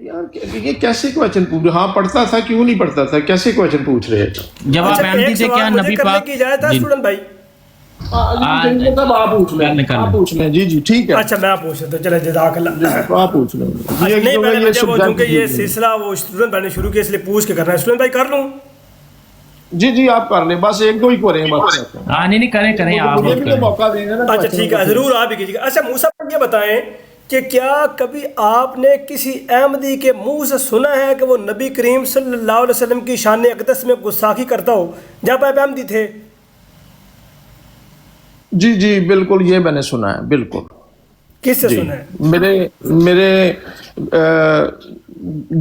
यार ये कैसे क्वेश्चन पूछ, हाँ पढ़ता था, क्यों नहीं पढ़ता था, कैसे क्वेश्चन पूछ रहे हैं? जब आप एमडी थे क्या नबी पाक की इजाजत है स्टूडेंट भाई? आप पूछ लें। जी जी ठीक है। अच्छा मैं पूछ रहा था, चले जज़ाकल्लाह। आप पूछ लें। नहीं मैंने वजह वो क्योंकि ये सिलसिला वो स्टूडेंट मैंने शुरू किया इसलिए पूछ के करना है। स्टूडेंट भाई कर लूँ? जी जी आप कर लें, बस एक दो ही करें बस। हाँ नहीं करें आप मुझे भी तो मौका देंगे ना। अच्छा ठीक है, जरूर आप ही कीजिएगा। अच्छा मूसा ये बताएं कि क्या कभी आपने किसी अहमदी के मुंह से सुना है कि वो नबी करीम सल्लल्लाहु अलैहि वसल्लम की शान अक़दस में गुस्ताखी करता हो जब आप अहमदी थे? जी जी बिल्कुल, ये मैंने सुना है बिल्कुल। किससे सुना है? मेरे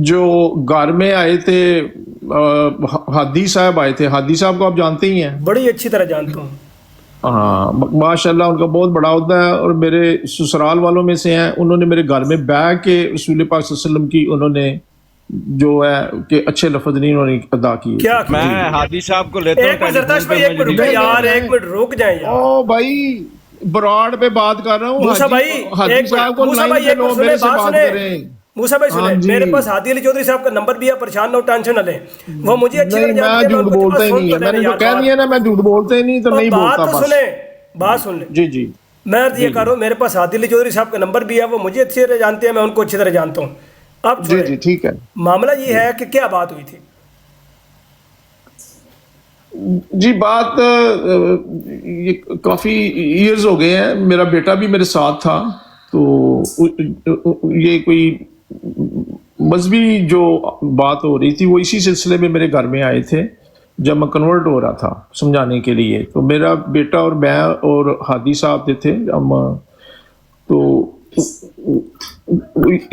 जो घर में आए थे हादी साहब आए थे। हादी साहब को आप जानते ही हैं? बड़ी अच्छी तरह जानता हूँ। हाँ माशाल्लाह उनका बहुत बड़ा होता है और मेरे ससुराल वालों में से हैं। उन्होंने मेरे घर में बैठ के रसूल पाक सल्लल्लाहु अलैहि वसल्लम की उन्होंने जो है कि अच्छे लफ्ज नहीं उन्होंने अदा किए। क्या मैं हादी साहब को लेता हूं। एक मिनट यार, एक मिनट रुक जाए यार। ओ भाई ब्रॉड पे बात कर रहा हूँ। मूसा भाई हादी साहब को मूसा भाई एक मेरे से बात करें। मूसा भाई सुने, मेरे पास हादी अली चौधरी साहब का नंबर भी है, परेशान ना टेंशन ना लें। वो मुझे अच्छी तरह जानते हैं। मैं झूठ बोलता ही नहीं है, मैंने जो कह दिया ना मैं झूठ बोलते ही नहीं तो नहीं बोलता। बात सुने, बात सुन ले। जी जी मैं ये कह रहा हूँ, मेरे पास हादी अली चौधरी साहब का नंबर भी है, वो मुझे अच्छी तरह जानते हैं, मैं उनको अच्छी तरह जानता हूँ। अब जी जी ठीक है। मामला ये है कि क्या बात हुई थी? जी बात ये काफ़ी ईयर्स हो गए हैं। मेरा बेटा भी मेरे साथ था, तो ये कोई मजहबी जो बात हो रही थी वो इसी सिलसिले में मेरे घर में आए थे जब मैं कन्वर्ट हो रहा था समझाने के लिए। तो मेरा बेटा और मैं और हादी साहब थे हम, तो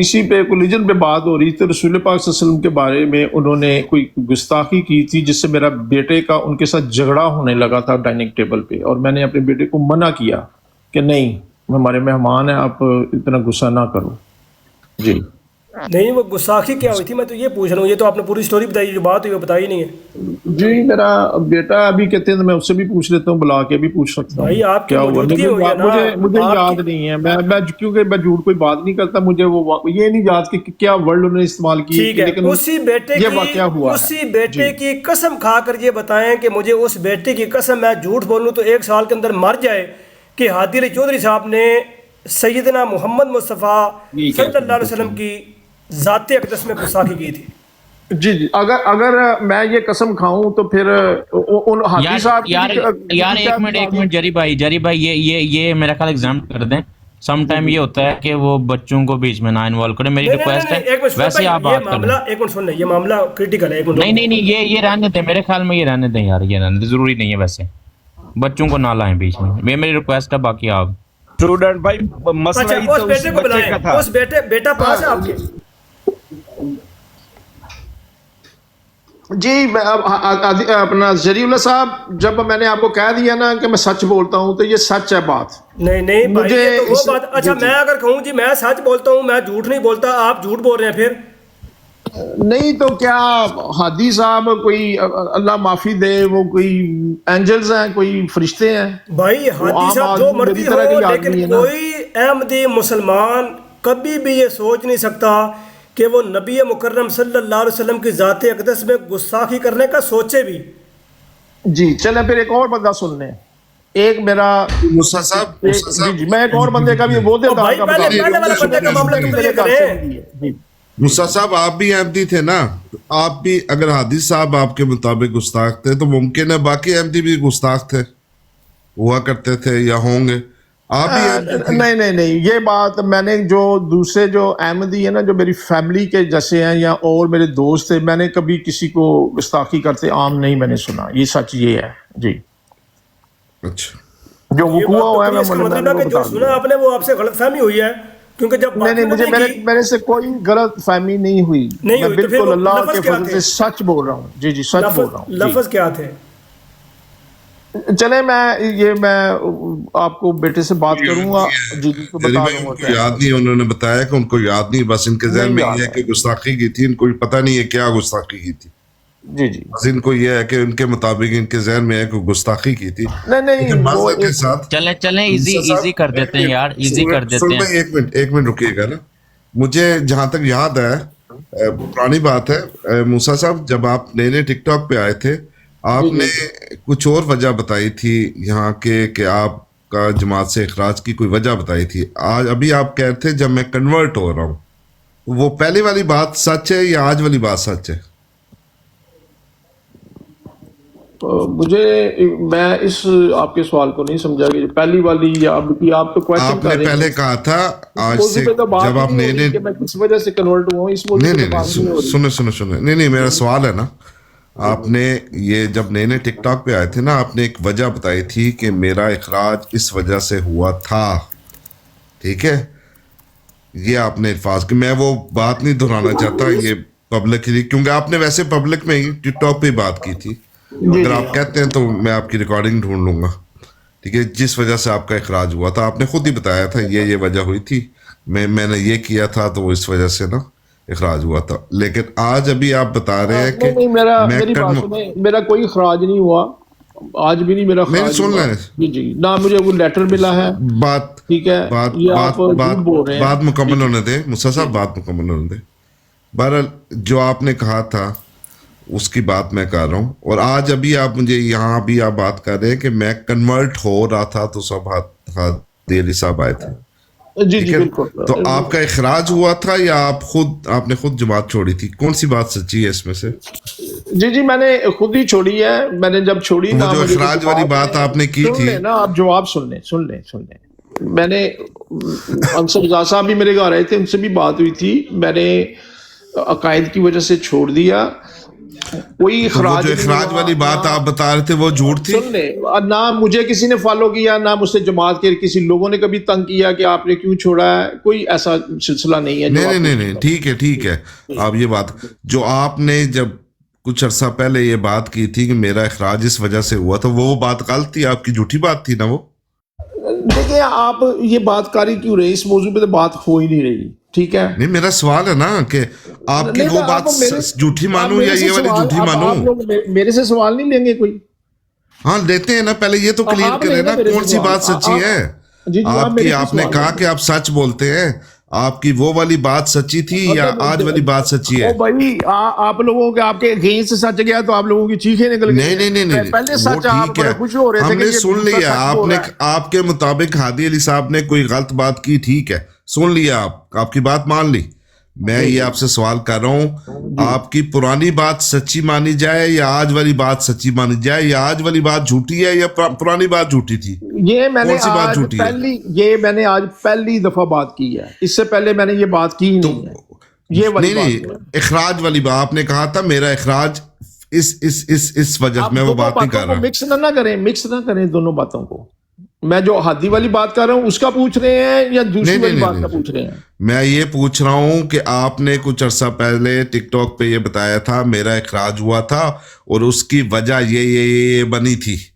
इसी पे रिलीजन पे बात हो रही थी। रसूल पाक सल्लल्लाहु अलैहि वसल्लम के बारे में उन्होंने कोई गुस्ताखी की थी जिससे मेरा बेटे का उनके साथ झगड़ा होने लगा था डाइनिंग टेबल पे, और मैंने अपने बेटे को मना किया कि नहीं हमारे मेहमान हैं, आप इतना गुस्सा ना करो। जी नहीं वो गुस्ताखी क्या हुई थी मैं तो ये पूछ रहा हूँ। ये तो आपने पूरी स्टोरी बताई, जो बात हुई वो बताई नहीं है। जी मेरा बेटा अभी कहते हैं, मैं उससे भी पूछ लेता हूँ, बुला के भी पूछ सकता हूँ भाई आप क्या हुआ। मुझे याद नहीं है, मैं क्योंकि मैं झूठ कोई बात नहीं करता, मुझे वो ये नहीं याद कि क्या वर्ड उन्होंने इस्तेमाल की। लेकिन उसी बेटे की कसम खाकर ये बताएं कि मुझे उस बेटे की कसम मैं झूठ बोलूं तो 1 साल के अंदर मर जाए कि हादी अली चौधरी साहब ने सैयदना मोहम्मद मुस्तफ़ा सल्लल्लाहु अलैहि वसल्लम की ज़ात अक़दस में गुस्ताखी की थी। जी जी अगर मैं ये कसम खाऊं तो फिर उन हादी साहब यार एक मिनट जरी भाई ये मेरा ख्याल एग्जाम कर दें। सम टाइम ये होता है कि वो बच्चों को बीच में ना इन्वॉल्व करें, मेरी रिक्वेस्ट है। वैसे आप बात करें। एक मिनट सुन ले, ये मामला क्रिटिकल है। नहीं ये रहने दें, मेरे ख्याल में ये रहने दें यार, ये रहने दें, जरूरी नहीं है। वैसे बच्चों को ना लाएं बीच में, ये मेरी रिक्वेस्ट है। बाकी आप स्टूडेंट भाई मसला ही तो उस बेटे को बुलाएं। उस बेटा पास है आपके? जी अपना जरीउल्लाह साहब, जब मैंने आपको कह दिया ना कि मैं सच बोलता हूं तो ये सच है बात। नहीं मुझे तो वो बात। अच्छा मैं अगर कहूँ जी मैं सच बोलता हूँ, मैं झूठ नहीं बोलता, आप झूठ बोल रहे हैं फिर? नहीं तो क्या हादी साहब कोई अल्लाह माफी दे वो कोई एंजल्स हैं, कोई फरिश्ते हैं? भाई हादी साहब जो मर्जी हो, लेकिन कोई अहमदी मुसलमान कभी भी ये सोच नहीं सकता कि वो नबी मुकर्रम सल्लल्लाहु अलैहि वसल्लम की ज़ात अक़दस में गुस्ताखी करने का सोचे भी। जी चले फिर एक और बंदा सुन लें। एक मेरा मूसा साहब जी मैं एक और बंदे का भी वो देता हूं। मूसा साहब आप भी अहमदी थे ना, आप भी अगर हादी साहब आपके मुताबिक गुस्ताख थे तो मुमकिन है बाकी अहमदी भी गुस्ताख थे, हुआ करते थे या होंगे। आप भी नहीं ये बात मैंने जो दूसरे जो अहमदी है ना जो मेरी फैमिली के जैसे हैं या और मेरे दोस्त थे, मैंने कभी किसी को गुस्ताखी करते आम नहीं मैंने सुना। ये सच ये है जी। अच्छा जो हुआ हुआ है मैं जो सुना आपने वो आपसे गलतफहमी हुई है, क्योंकि जब नहीं मुझे मेरे से कोई गलतफहमी नहीं हुई। मैं बिल्कुल अल्लाह के फजल से सच बोल रहा हूँ। जी सच बोल रहा हूँ। लफ्ज क्या थे? चले मैं आपको बेटे से बात करूंगा, जीजी को बता दूंगा। याद नहीं, उन्होंने बताया कि उनको याद नहीं, बस इनके ज़हन में ये है कि गुस्ताखी की थी, इनको पता नहीं है क्या गुस्ताखी की थी। जी बस इनको ये है कि उनके मुताबिक इनके ज़हन में है कि गुस्ताखी की थी। नहीं के साथ चले इजी कर देते हैं यार, इजी कर देते हैं। एक मिनट रुकिएगा ना। मुझे जहां तक याद है पुरानी बात है मूसा साहब, जब आप नए नए टिकटॉक पे आए थे आपने कुछ और वजह बताई थी यहाँ के कि आपका जमात से इखराज की कोई वजह बताई थी। आज अभी आप कह रहे थे जब मैं कन्वर्ट हो रहा हूँ, वो पहले वाली बात सच है या आज वाली बात सच है? मैं इस आपके सवाल को नहीं समझा कि पहली वाली या अब की आप तो क्वेश्चन कर आपने रहे हैं। पहले कहा था आज से जब आप नए नए, कि मैं किस वजह से कन्वर्ट हुआ हूं, इस मौजूद नहीं पे नहीं बात नहीं हो नहीं रही। सुनो सुनो सुनो, नहीं नहीं मेरा सवाल है ना, आपने ये जब नए नए टिकटॉक पे आए थे ना, आपने एक वजह बताई थी कि मेरा इखराज इस वजह से हुआ था, ठीक है? ये आपने अल्फाज कि मैं वो बात नहीं दोहराना चाहता ये पब्लिकली, क्योंकि आपने वैसे पब्लिक में ही टिकटॉक पे बात की थी। अगर आप कहते हैं तो मैं आपकी रिकॉर्डिंग ढूंढ लूंगा, ठीक है? जिस वजह से आपका इखराज हुआ था आपने खुद ही बताया था, ये वजह हुई थी, मैंने ये किया था तो इस वजह से ना इखराज हुआ था। लेकिन आज अभी आप बता रहे हैं कि नहीं, मेरी बात सुने, मेरा कोई इखराज नहीं हुआ, आज भी नहीं मेरा नहीं, इखराज सुन हुआ। रहे हैं। जी जी, ना मुझे वो लेटर मिला है, बात ठीक है? बात ये बात आप झूठ बोल रहे हैं। बात मुकम्मल होने दे मुसा साहब, बात मुकम्मल होने दे। बहरहाल जो आपने कहा था उसकी बात मैं कर रहा हूँ, और आज अभी आप मुझे यहाँ भी आप बात कर रहे हैं कि मैं कन्वर्ट हो रहा था तो सब हादी साहब आए थे, जी ठीक जी है? बिल्कुल। तो आपका इखराज हुआ था या आपने खुद जमात छोड़ी थी? कौन सी बात सच्ची है इसमें से? जी जी, मैंने खुद ही छोड़ी है। मैंने जब छोड़ी वो ना, जो मुझे इखराज कुछ वाली जवाब बात नहीं- आपने की सुन थी, ले ना, आप जवाब सुन लें। मैंने अंसर रज़ा साहब भी मेरे घर आए थे, उनसे भी बात हुई थी। मैंने अकायद की वजह से छोड़ दिया, कोई तो वो इखराज जो नहीं इखराज हुआ, वाली बात ना- आप बता रहे थे वो झूठ थी? सुन ले, ना मुझे किसी ने फॉलो किया, ना मुझसे जमात के किसी लोगों ने कभी तंग किया कि आपने क्यों छोड़ा है। कोई ऐसा सिलसिला नहीं है। जो नहीं आप- नहीं नहीं, ठीक है। आप ये बात जो आपने जब कुछ अरसा पहले ये बात की थी कि मेरा इखराज इस वजह से हुआ, तो वो बात गलत थी, आपकी झूठी बात थी ना वो? देखिए, आप ये बात कारी क्यों रही? इस मौजूद पे तो बात हो ही नहीं रही, ठीक है? नहीं, मेरा सवाल है ना कि आपकी नहीं, वो आप बात मेरे- झूठी आप मानूं मेरे या से ये वाली सवाल- झूठी आप मानूं? लोग मेरे से सवाल नहीं लेंगे कोई? हाँ लेते हैं ना, पहले ये तो क्लियर आप करें लेना ना मेरे से कौन सी सवाल। बात सच्ची आप- है। जी, आप आपकी मेरे से आपने सवाल कहा लेंगे। कि आप सच बोलते हैं, आपकी वो वाली बात सच्ची थी या आज वाली बात सच्ची है? ओ भाई, आप लोगों के आपके अगेंस्ट सच गया तो आप लोगों की चीखें निकल गई। नहीं पहले वो सच आप ठीक बड़े है, खुश हो रहे थे कि हमने ये सुन दूसरा लिया। सच बोल आपने रहा है। आपके मुताबिक हादी अली साहब ने कोई गलत बात की, ठीक है, सुन लिया, आपकी बात मान ली। मैं ये आपसे सवाल कर रहा हूँ, आपकी पुरानी बात सच्ची मानी जाए या आज वाली बात सच्ची मानी जाए, या आज वाली बात झूठी है या पुरानी बात झूठी थी? ये मैंने कौन सी बात आज झूठी है? मैंने आज पहली दफा बात की है, इससे पहले मैंने ये बात की ही नहीं है। ये वाली नहीं बात है। इखराज वाली बात आपने कहा था मेरा इखराज इस वजह आप से, मैं वो दोनों बात नहीं कर बातों को रहा। मिक्स ना करें दोनों बातों को। मैं जो हादी वाली बात कर रहा हूँ उसका पूछ रहे हैं या दूसरी वाली बात का पूछ रहे हैं? मैं ये पूछ रहा हूँ कि आपने कुछ अरसा पहले टिकटॉक पे ये बताया था मेरा इखराज हुआ था और उसकी वजह ये बनी थी।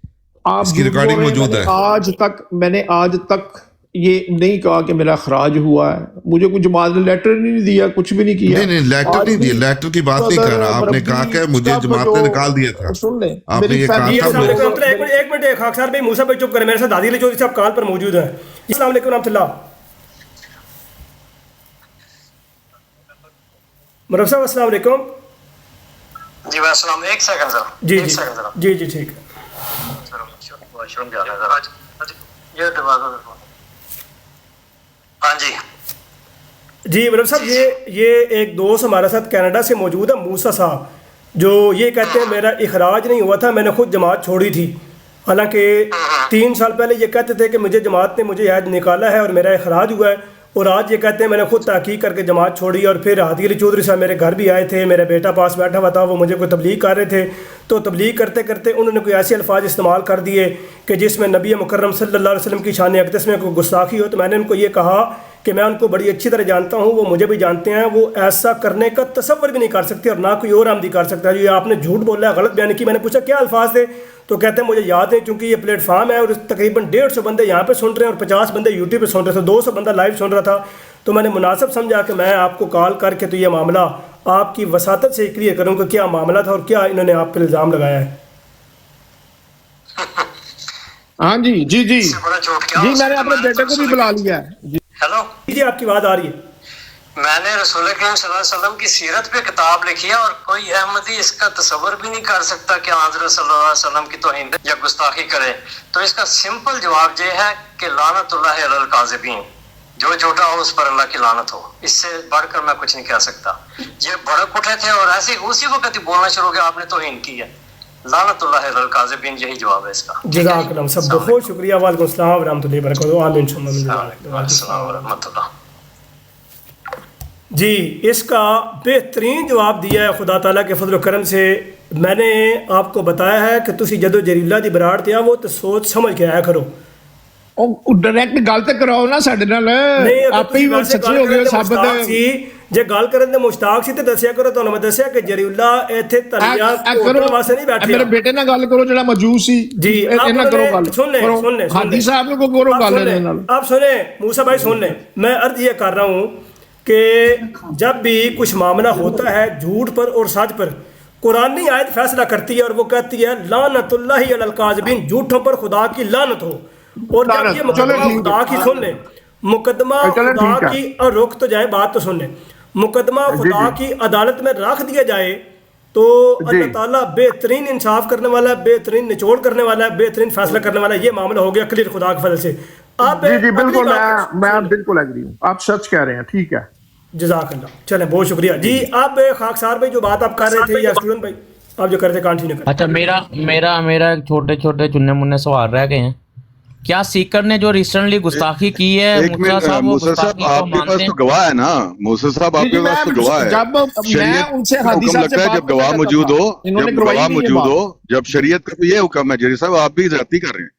आप इसकी झूठ रिकॉर्डिंग बोल रहे हैं। मौजूद है। मैंने आज तक ये नहीं कहा कि मेरा खराज हुआ है। मुझे कुछ जमात ने लेटर नहीं दिया, कुछ भी नहीं किया। नहीं लेटर आज नहीं भी दिया, लेटर की बात नहीं कर रहा। आपने कहा कि मुझे सब जमात ने निकाल दिया था। सुन ले, आपने मेरी ये कहा फैमिली- था अस्सलाम वालेकुम। एक मिनट खाक साहब भाई, मूसा भाई चुप करें। मेरे साथ दादी चौधरी साहब कॉल पर मौजूद हैं। अस्सलाम वालेकुम रहमतुल्लाह। मरहब साहब अस्सलाम वालेकुम। जी भाई अस्सलाम। एक सेकंड सर, जी एक जी सेकंड जरा। जी जी ठीक है। वॉशरूम जाना है जरा। ये दरवाजा देखो। हाँ जी जी मरहब साहब, ये एक दोस्त हमारे साथ कनाडा से मौजूद है, मूसा साहब, जो ये कहते हैं मेरा इखराज नहीं हुआ था, मैंने खुद जमात छोड़ी थी। हालांकि 3 साल पहले ये कहते थे कि मुझे जमात ने मुझे याद निकाला है और मेरा इखराज हुआ है, और आज ये कहते हैं मैंने खुद तहकीक करके जमात छोड़ी। और फिर हादी अली चौधरी साहब मेरे घर भी आए थे, मेरा बेटा पास बैठा हुआ था, वो मुझे कोई तबलीग कर रहे थे। तो तबलीग करते करते उन्होंने कोई ऐसे अल्फाज इस्तेमाल कर दिए कि जिसमें नबी मुकर्रम सल्लल्लाहु अलैहि वसल्लम की शान अक़दस में कोई गुस्ताखी हो। तो मैंने उनको ये कहा कि मैं उनको बड़ी अच्छी तरह जानता हूँ, वो मुझे भी जानते हैं, वो ऐसा करने का तसव्वुर भी नहीं कर सकते और ना कोई और आमदी कर सकता है। ये आपने झूठ बोला, गलत बयान की। मैंने पूछा क्या अल्फाज थे, तो कहते हैं मुझे याद है, क्योंकि ये प्लेटफार्म है और तकरीबन 150 बंदे यहाँ पे सुन रहे हैं और 50 बंदे यूट्यूब पे सुन रहे थे, 200 बंदा लाइव सुन रहा था। तो मैंने मुनासिब समझा कि मैं आपको कॉल करके तो ये मामला आपकी वसातत से क्लियर करूँ कि क्या मामला था और क्या इन्होंने आप पर इल्ज़ाम लगाया है। हाँ जी जी जी इससे बड़ा झूठ क्या जी, हो मैंने सकता है? अपने बेटे को भी बुला लिया है जी। हेलो जी आपकी बात आ रही है। मैंने रसूल करीम सल्लल्लाहु अलैहि वसल्लम की सीरत पे किताब लिखी है और कोई अहमदी इसका तसव्वुर भी नहीं कर सकता कि हज़रत सल्लल्लाहु अलैहि वसल्लम की तौहीन या गुस्ताखी करे। तो इसका सिंपल जवाब ये है कि लानतुल्लाहि अलल काज़िबीन, जो झूठा हो उस पर अल्लाह की लानत हो। इससे बढ़कर मैं कुछ नहीं कह सकता। ये भड़क उठे थे और ऐसे उसी वक्त ही बोलना शुरू किया, आपने तौहीन की है। लानतुल्लाहि अलल काज़िबीन, यही जवाब है इसका। जज़ाकल्लाह, सब बहुत शुक्रिया। वालेकुम अस्सलाम व रहमतुल्लाहि व बरकातहू। आमीन शुम्मा अस्सलाम वालेकुम। जी, इसका बेहतरीन जवाब दिया है खुदा ताला के फजल करम से। मैंने आपको बताया है कि तुसी जदों जरीला दी बराड़ ते आवो तो सोच समझ के आया करो। ਉਹ ਡਾਇਰੈਕਟ ਗੱਲ ਤੇ ਕਰਾਓ ਨਾ ਸਾਡੇ ਨਾਲ ਨਹੀਂ, ਅਗਰ ਆਪੇ ਹੀ ਤੁਸੀਂ ਵੈਸੇ ਸੱਚੇ ਹੋ ਗਏ ਸਾਬਤ ਮੁਸ਼ਤਾਕ ਸੀ, ਜੇ ਗੱਲ ਕਰਨ ਦੇ ਮੁਸ਼ਤਾਕ ਸੀ ਤੇ ਦੱਸਿਆ ਕਰੋ। ਤੁਹਾਨੂੰ ਮੈਂ ਦੱਸਿਆ ਕਿ ਜਰੀਲਾ ਇੱਥੇ ਤਲੀਆਂ ਕੋਟਣ ਵਾਸਤੇ ਨਹੀਂ ਬੈਠੇ। ਮੇਰੇ ਬੇਟੇ ਨਾਲ ਗੱਲ ਕਰੋ ਜਿਹੜਾ ਮੌਜੂਦ ਸੀ जी, ਇਹਨਾਂ ਕਰੋ ਗੱਲ सुन ले हादी साहब को करो ਗੱਲ ਇਹਨਾਂ ਨਾਲ। आप सुने मूसा भाई, सुन ले। मैं अर्ज ये कर रहा हूँ कि जब भी कुछ मामला होता है झूठ पर और सच पर, कुरानी आयत फैसला करती है और वो कहती है लानतुल्लाहि अलल काज़िबीन, झूठों पर खुदा की लानत हो। और जब ये मुकदमा खुदा की, सुन ले, मुकदमा खुदा की, और रुक तो जाए, बात तो सुन ले, मुकदमा खुदा की अदालत में रख दिया जाए तो अल्लाह ताला बेहतरीन इंसाफ करने वाला है, बेहतरीन निचोड़ करने वाला है, बेहतरीन फैसला करने वाला है। ये मामला हो गया क्लियर खुदा के फजल से। आप जी बिल्कुल, मैं बिल्कुल एग्री हूँ, आप सच कह रहे हैं, ठीक है। जज़ाकल्लाह, चलें, बहुत शुक्रिया जी। आप खाकसार भाई जो बात आप कर रहे थे, या स्टूडेंट भाई आप जो कर रहे थे, कंटिन्यू करें। अच्छा, मेरा छोटे छोटे चुन्ने मुन्ने सवाल रह गए हैं। क्या सीकर ने जो रिसेंटली गुस्ताखी की है, मूसा साहब, वो गुस्ताखी को आपके पास मानते तो हैं? गवाह है ना, मूसा साहब आपके पास तो गवाह है। जब मैं उनसे हादी हुक्म साहब लगता से है बात जब गवाह करता मौजूद था, हो, इन्होंने जब करवाई गवाह नहीं ये मौजूद बात। हो, जब शरीयत का ये हुक्म है जरी साहब, आप भी ज्यादती कर रहे हैं।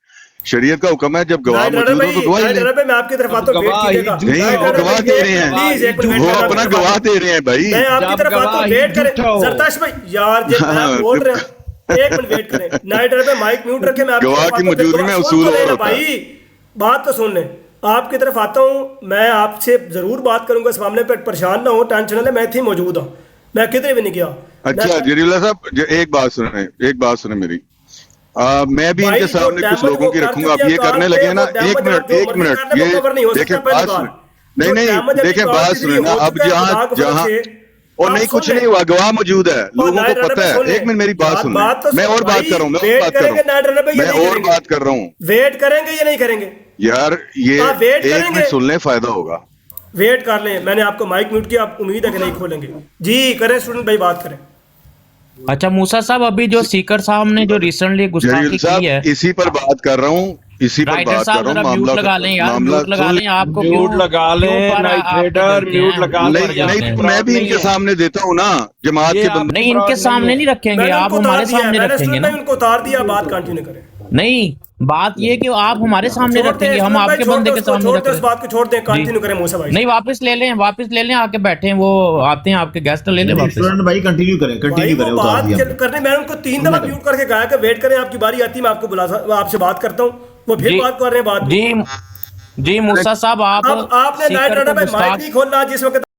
शरीयत का हुक्म है जब गवाह मौजूद हो तो गवाही दें। मैं आपकी तरफ आता हूं, वेट कीजिएगा। नहीं, वो गवाह दे रहे हैं, प्लीज एक मिनट, वो अपना गवाह दे रहे हैं भाई। मैं आपकी तरफ आता हूं, वेट करें जरताश भाई। यार जे मैं बोल रहा हूं, एक मिनट वेट करें। नाइटर पे माइक म्यूट रखे, मैं गवाह की मौजूदगी में उसूल और होता है। भाई बात तो सुन ले, आपकी तरफ आता हूं। मैं आपसे जरूर बात करूंगा इस मामले पर, परेशान ना हो, टेंशन ना ले। मैं थी मौजूद हूं, मैं किधर भी नहीं गया। अच्छा जरीला साहब, एक बात सुने मेरी। मैं भी इनके सामने कुछ लोगों की रखूंगा। आप ये करने लगे ना, एक मिनट ये देखें, बात सुने, नहीं देखें, बात सुने ना। अब जहाँ और नहीं, कुछ नहीं हुआ, गवाह मौजूद है, लोगों को पता है। एक मिनट मेरी बात सुन, मैं और बात कर रहा हूँ, मैं और बात कर रहा हूँ। वेट करेंगे या नहीं करेंगे यार, ये एक मिनट सुन ले, फायदा होगा। वेट कर लें, मैंने आपको माइक म्यूट किया, आप उम्मीद है कि नहीं खोलेंगे। जी करें स्टूडेंट भाई, बात करें। अच्छा मूसा साहब, अभी जो सीकर साहब ने जो रिसेंटली गुस्ताखी की है, इसी पर बात कर रहा हूँ, इसी पर बात कर रहा हूँ। म्यूट लगा लें यार, म्यूट लगा लें। आपको म्यूट लगा लें, नाइट ट्रेडर म्यूट लगा लें। नहीं, मैं भी इनके सामने देता हूँ ना, जमात के बंदे। नहीं, इनके सामने नहीं रखेंगे, आप हमारे सामने रखेंगे ना। उनको उतार दिया, बात कंटिन्यू करें। नहीं, बात ये कि आप हमारे सामने रखेंगे, हम आपके बंदे के सामने रखेंगे। इस बात को छोड़ दें, कंटिन्यू करें मूसा भाई। नहीं, वापस ले लें, आके बैठे हैं, वो आते हैं आपके गेस्ट, ले लें वापस। स्टूडेंट भाई कंटिन्यू करें, बात करने मैंने उनको 3 दफा म्यूट करके कहा कि वेट करें, आपकी बारी आती है, मैं आपको आपसे बात करता हूँ। वो फिर बात कर रहे हैं। बात जी मूसा साहब, आप आपने नाइट राइडर पे माइक नहीं खोलना जिस वक्त